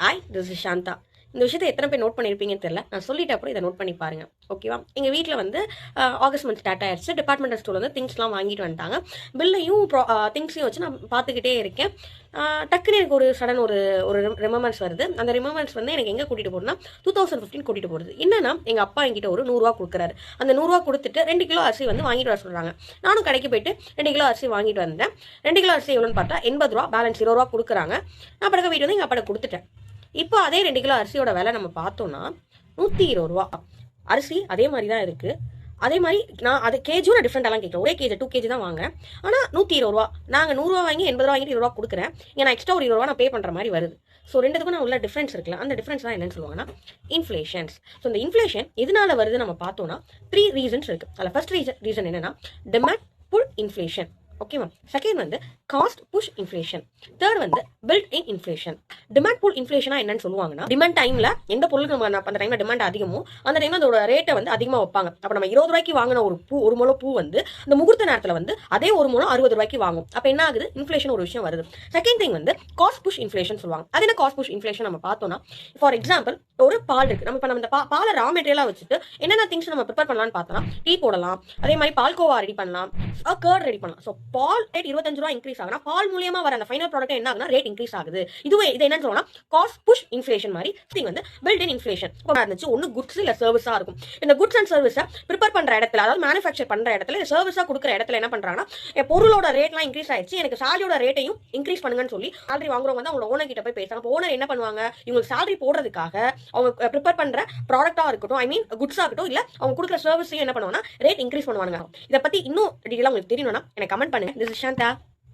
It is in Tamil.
Hi, this is Shantha. இந்த விஷயத்தை எத்தனை பேர் நோட் பண்ணியிருப்பீங்கன்னு தெரியல. நான் சொல்லிட்ட அப்புறம் இதை நோட் பண்ணி பாருங்க. ஓகேவா? எங்கள் வீட்டில் வந்து ஆகஸ்ட் மந்த் ஸ்டார்ட் ஆயிடுச்சு. டிபார்ட்மெண்டல் ஸ்டோர் வந்து திங்ஸ்லாம் வாங்கிட்டு வந்துட்டாங்க. பில்லையும் திங்ஸையும் வச்சு நான் பார்த்துக்கிட்டே இருக்கேன். டக்குன்னு எனக்கு ஒரு சடன் ஒரு ஒரு ரிமெம்பர்ஸ் வருது. அந்த ரிமெம்பர்ஸ் வந்து எனக்கு எங்கே கூட்டிகிட்டு போகிறதுனா 2015 கூட்டிகிட்டு போகிறது. என்னன்னா எங்கள் அப்பா என்கிட்ட ஒரு 100 ரூபா கொடுக்குறாரு. அந்த 100 ரூபா கொடுத்துட்டு 2 கிலோ அரிசி வந்து வாங்கிட்டு வர சொல்கிறாங்க. நானும் கடைக்கு போயிட்டு 2 கிலோ அரிசி வாங்கிட்டு வந்தேன். 2 கிலோ அரிசி எவ்வளோன்னு பார்த்தா 80 ரூபா, பேலன்ஸ் 20 ரூபா கொடுக்குறாங்க. நான் படக்க வீட்டு வந்து எங்கள் அப்பாட்ட கொடுத்துட்டேன். இப்போ அதே 2 கிலோ அரிசியோட விலை நம்ம பார்த்தோம்னா 120 ரூபா. அரிசி அதே மாதிரி தான் இருக்கு. அதே மாதிரி நான் அது கேஜியும் நான் டிஃப்ரெண்டாலாம் கேட்குறேன். ஒரே கேஜி 2 கேஜி தான் வாங்க. ஆனால் 120 ரூபா. நாங்கள் 100 ரூபா வாங்கி 80 ரூபா வாங்கிட்டு 20 ரூபா கொடுக்குறேன். இங்கே நான் எக்ஸ்ட்ரா ஒரு 20 ரூபா நான் பே பண்ணுற மாதிரி வருது. ஸோ ரெண்டுத்துக்கும் நான் உள்ள டிஃப்ரென்ஸ் இருக்குல்ல, அந்த டிஃப்ரென்ஸ் தான் என்னன்னு சொல்லுவாங்கன்னா இன்ஃப்ளேஷன்ஸ். ஸோ இந்த இன்ஃப்ளேஷன் எதனால வருது நம்ம பார்த்தோம்னா 3 ரீசன்ஸ் இருக்கு. அதில் ஃபர்ஸ்ட் ரீசன் என்னன்னா டிமாண்ட் புல் இன்ஃப்ளேஷன். ஓகேவா? செகண்ட் வந்து காஸ்ட் புஷ் இன்ஃப்ளேஷன். தேர்ட் வந்து built in inflation. Demand pull இன்ஃப்ளேஷனா என்னன்னு சொல்லுவாங்கன்னா, டிமாண்ட் டைம்ல எந்த பொருளுக்கு நம்ம அந்த டைம்ல டிமாண்ட் அதிகமோ அந்த டைம்ல அதோட ரேட்டை வந்து அதிகமாக வைப்பாங்க. அப்போ நம்ம 20 ரூபாய்க்கு வாங்கின ஒரு முளை பூ வந்து அந்த முகூர்த்த நேரத்தில் வந்து அதே ஒரு முளை 60 ரூபாய்க்கு வாங்கும். அப்போ என்ன ஆகுது? இன்ஃப்ளேஷன் ஒரு விஷயம் வருது. செகண்ட் திங் வந்து காஸ்ட் புஷ் இன்ஃப்ளேஷன் சொல்லுவாங்க. அது என்ன காஸ்ட் புஷ் இன்ஃப்ளேஷன் நம்ம பார்த்தோம்னா, ஃபார் எக்ஸாம்பிள் ஒரு பால் இருக்கு. நம்ம இப்போ நம்ம இந்த பாலை ரா மெட்டீரியலாக வச்சுட்டு என்னென்ன திங்ஸ் நம்ம ப்ரிப்பேர் பண்ணலாம்னு பார்த்தோம்னா, டீ போடலாம், அதே மாதிரி பால்கோவா ரெடி பண்ணலாம், கர்ட் ரெடி பண்ணலாம். ஸோ பால் ரேட் 25 ரூபா இன்க்ரீஸ் ஆகுனா பால் மூலியமா வர அந்த ஃபைனல் ப்ராடக்ட் என்ன ஆகுனா ரேட் இன்க்ரீஸ் ஆகுது. இது என்னன்னு சொல்லலாம் காஸ்ட் புஷ் இன்ஃப்ளேஷன் மாதிரி. திங் வந்து பில்ட் இன் இன்ஃப்ளேஷன் இருந்துச்சு. ஒன்னு குட்ஸ் இல்ல சர்வீஸா இருக்கும். இந்த குட்ஸ் அண்ட் சர்வீஸை ப்ரிப்பேர் பண்ற இடத்துல, அதாவது மேனுஃபேக்சர் பண்ற இடத்துல, சர்வீஸா கொடுக்குற இடத்துல என்ன பண்றாங்கன்னா, பொருளோட ரேட்லாம் இன்க்ரீஸ் ஆயிடுச்சு, எனக்கு சாலரியோட ரேட்டையும் இன்க்ரீஸ் பண்ணுங்கன்னு சொல்லி சாலரி வாங்குறவங்க வந்து அவங்க ஓனர் கிட்ட போய் பேசுறாங்க. அப்போ ஓனர் என்ன பண்ணுவாங்க? இவங்களுக்கு சாலரி போடுறதுக்காக அவங்க ப்ரிப்பேர் பண்ற ப்ராடக்டா இருக்கட்டும், ஐ மீன் குட்ஸா இருக்கட்டும், இல்ல அவங்க கொடுக்குற சர்வீஸையும் என்ன பண்ணுவாங்கன்னா ரேட் இன்க்ரீஸ் பண்ணுவாங்க. இதை பத்தி இன்னும் டீடைலா உங்களுக்கு தெரியணும்னா எனக்கு கமெண்ட் பண்ணுங்க. This is Shantha.